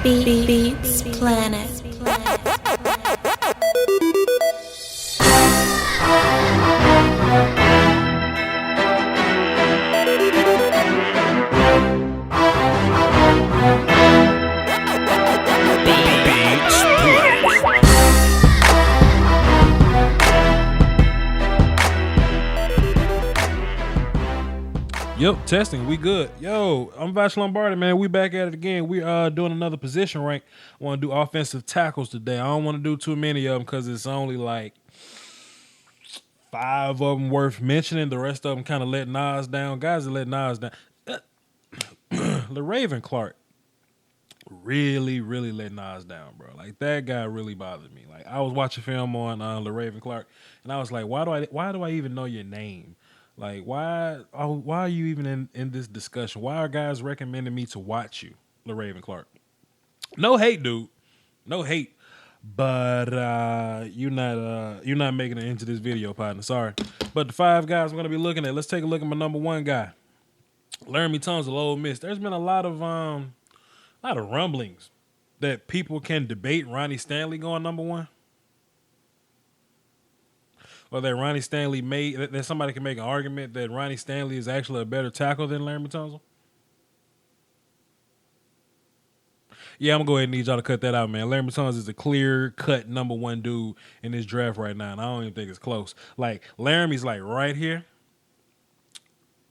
Beats Planet. Yep, testing. We good. Yo, I'm Voch Lombardi, man. We back at it again. We doing another position rank. I want to do offensive tackles today. I don't want to do too many of them because it's only like 5 of them worth mentioning. The rest of them kind of let Nas down. Guys that let Nas down. Raven Clark really let Nas down, bro. Like that guy really bothered me. Like I was watching film on Raven Clark, and I was like, why do I even know your name? Like, why are you even in this discussion? Why are guys recommending me to watch you, LaRaven Clark? No hate, dude. No hate. But you're not making it into this video, partner. Sorry. But the 5 guys I'm gonna be looking at, let's take a look at my number 1 guy. Laramie Tunsil, Ole Miss. There's been a lot of rumblings that people can debate Ronnie Stanley going number 1. Or that Ronnie Stanley that somebody can make an argument that Ronnie Stanley is actually a better tackle than Laramie Tunsil? Yeah, I'm going to go ahead and need y'all to cut that out, man. Laramie Tunsil is a clear-cut number 1 dude in this draft right now, and I don't even think it's close. Like, Laramie's like right here.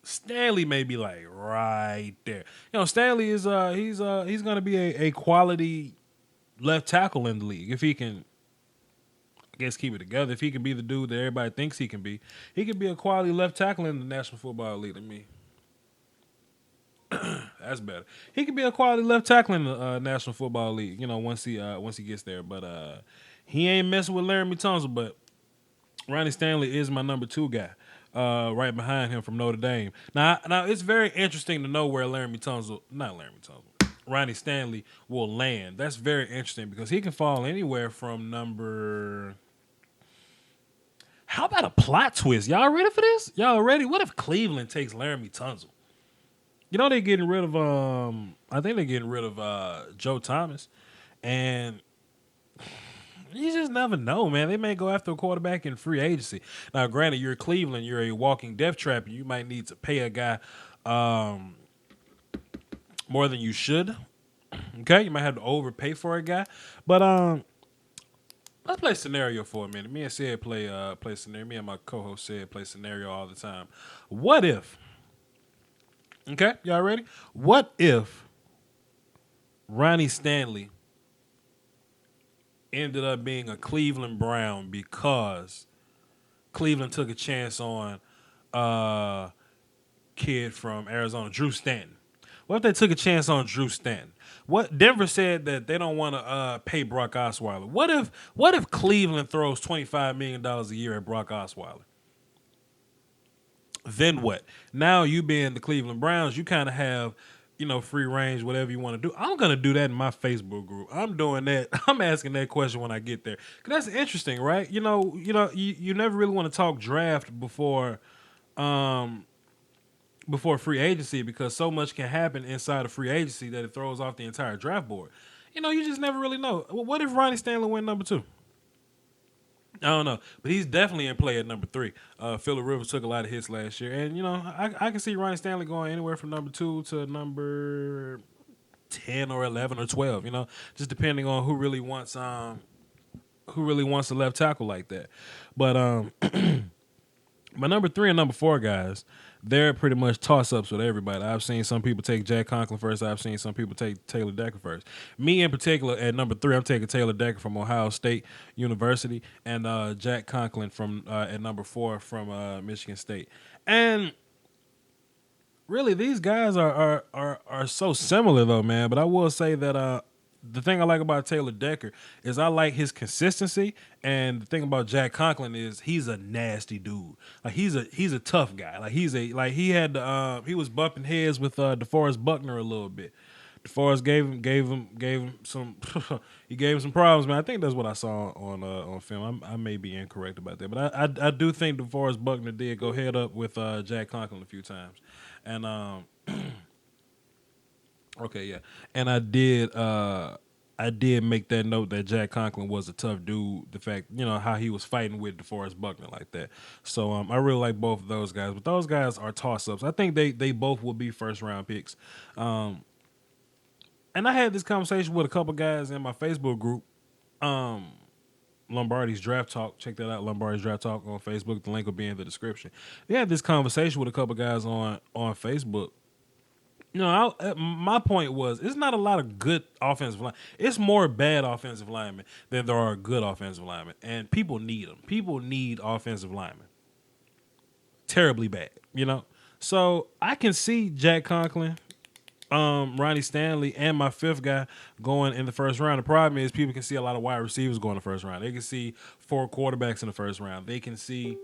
Stanley may be like right there. You know, Stanley is he's going to be a quality left tackle in the league if he can, I guess, keep it together. If he can be the dude that everybody thinks he can be a quality left tackle in the National Football League. That's better. He could be a quality left tackle in the National Football League. You know, once he gets there. But he ain't messing with Laramie Tunsil. But Ronnie Stanley is my number 2 guy, right behind him from Notre Dame. Now it's very interesting to know where Ronnie Stanley will land. That's very interesting because he can fall anywhere from number. How about a plot twist? Y'all ready for this? Y'all ready? What if Cleveland takes Laramie Tunsil? You know they're getting rid of I think they're getting rid of Joe Thomas, and you just never know, man. They may go after a quarterback in free agency. Now, granted, you're Cleveland, you're a walking death trap, and you might need to pay a guy more than you should. Okay, you might have to overpay for a guy, but let's play scenario for a minute. Me and Sid play scenario. Me and my co-host Sid play scenario all the time. What if? Okay, y'all ready? What if Ronnie Stanley ended up being a Cleveland Brown because Cleveland took a chance on a kid from Arizona, Drew Stanton? What if they took a chance on Drew Stanton? What Denver said that they don't want to pay Brock Osweiler. What if Cleveland throws $25 million a year at Brock Osweiler? Then what? Now you being the Cleveland Browns, you kind of have, free range, whatever you want to do. I'm going to do that in my Facebook group. I'm doing that. I'm asking that question when I get there. 'Cause that's interesting, right? You never really want to talk draft before free agency because so much can happen inside of free agency that it throws off the entire draft board. You just never really know. Well, what if Ronnie Stanley went number 2? I don't know, but he's definitely in play at number 3. Phillip Rivers took a lot of hits last year, and I can see Ronnie Stanley going anywhere from number 2 to number 10 or 11 or 12. Just depending on who really wants a left tackle like that. But my number 3 and number 4 guys, they're pretty much toss-ups with everybody. I've seen some people take Jack Conklin first. I've seen some people take Taylor Decker first. Me in particular, at number 3, I'm taking Taylor Decker from Ohio State University and Jack Conklin from at number 4 from Michigan State. And really, these guys are so similar though, man. But I will say that the thing I like about Taylor Decker is I like his consistency, and the thing about Jack Conklin is he's a nasty dude. Like he's a tough guy. Like he was bumping heads with DeForest Buckner a little bit. DeForest gave him some he gave him some problems, man. I think that's what I saw on film. I may be incorrect about that, but I do think DeForest Buckner did go head up with Jack Conklin a few times, and Okay, yeah. And I did I did make that note that Jack Conklin was a tough dude. The fact, how he was fighting with DeForest Buckner like that. So I really like both of those guys. But those guys are toss ups. I think they both will be first round picks. And I had this conversation with a couple guys in my Facebook group. Lombardi's Draft Talk. Check that out, Lombardi's Draft Talk on Facebook. The link will be in the description. We had this conversation with a couple guys on Facebook. My point was, it's not a lot of good offensive line. It's more bad offensive linemen than there are good offensive linemen, and people need them. People need offensive linemen. Terribly bad, So I can see Jack Conklin, Ronnie Stanley, and my fifth guy going in the first round. The problem is people can see a lot of wide receivers going in the first round. They can see 4 quarterbacks in the first round. They can see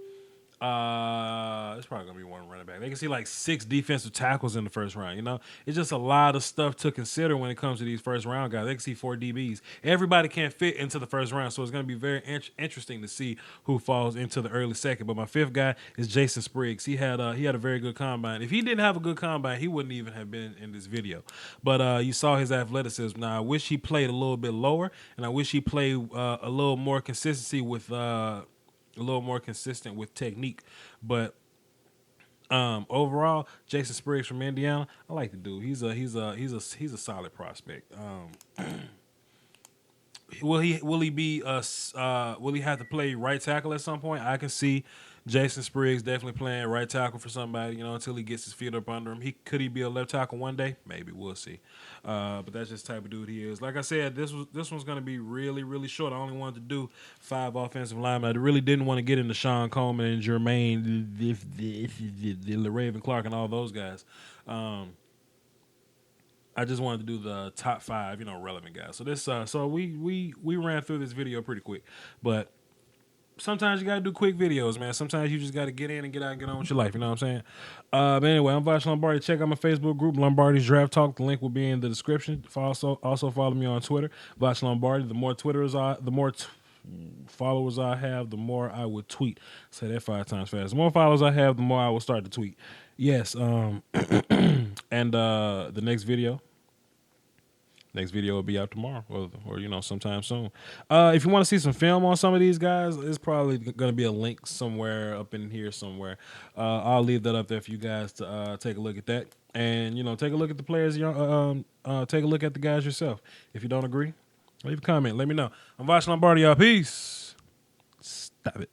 it's probably gonna be one running back. They can see like 6 defensive tackles in the first round. It's just a lot of stuff to consider when it comes to these first round guys. They can see 4 DBs. Everybody can't fit into the first round, so it's gonna be very interesting to see who falls into the early second. But my fifth guy is Jason Spriggs. He had a very good combine. If he didn't have a good combine, he wouldn't even have been in this video. But you saw his athleticism. Now I wish he played a little bit lower, and I wish he played a little more consistency with. A little more consistent with technique, but overall, Jason Spriggs from Indiana, I like the dude. He's a solid prospect. Will he be will he have to play right tackle at some point? I can see Jason Spriggs definitely playing right tackle for somebody, until he gets his feet up under him. Could he be a left tackle one day? Maybe, we'll see. But that's just the type of dude he is. Like I said, this one's gonna be really, really short. I only wanted to do 5 offensive linemen. I really didn't want to get into Sean Coleman and Jermaine, the Raven Clark, and all those guys. I just wanted to do the top 5, relevant guys. So this, so we ran through this video pretty quick, but sometimes you gotta do quick videos, man. Sometimes you just gotta get in and get out and get on with your life. You know what I'm saying? But anyway, I'm Voch Lombardi. Check out my Facebook group, Lombardi's Draft Talk. The link will be in the description. Also follow me on Twitter, Voch Lombardi. The more followers I have, the more I would tweet. Say that 5 times fast. The more followers I have, the more I will start to tweet. Yes. And the next video. Next video will be out tomorrow or sometime soon. If you want to see some film on some of these guys, it's probably going to be a link somewhere up in here somewhere. I'll leave that up there for you guys to take a look at that. And, take a look at the players. Take a look at the guys yourself. If you don't agree, leave a comment. Let me know. I'm Voch Lombardi, y'all. Peace. Stop it.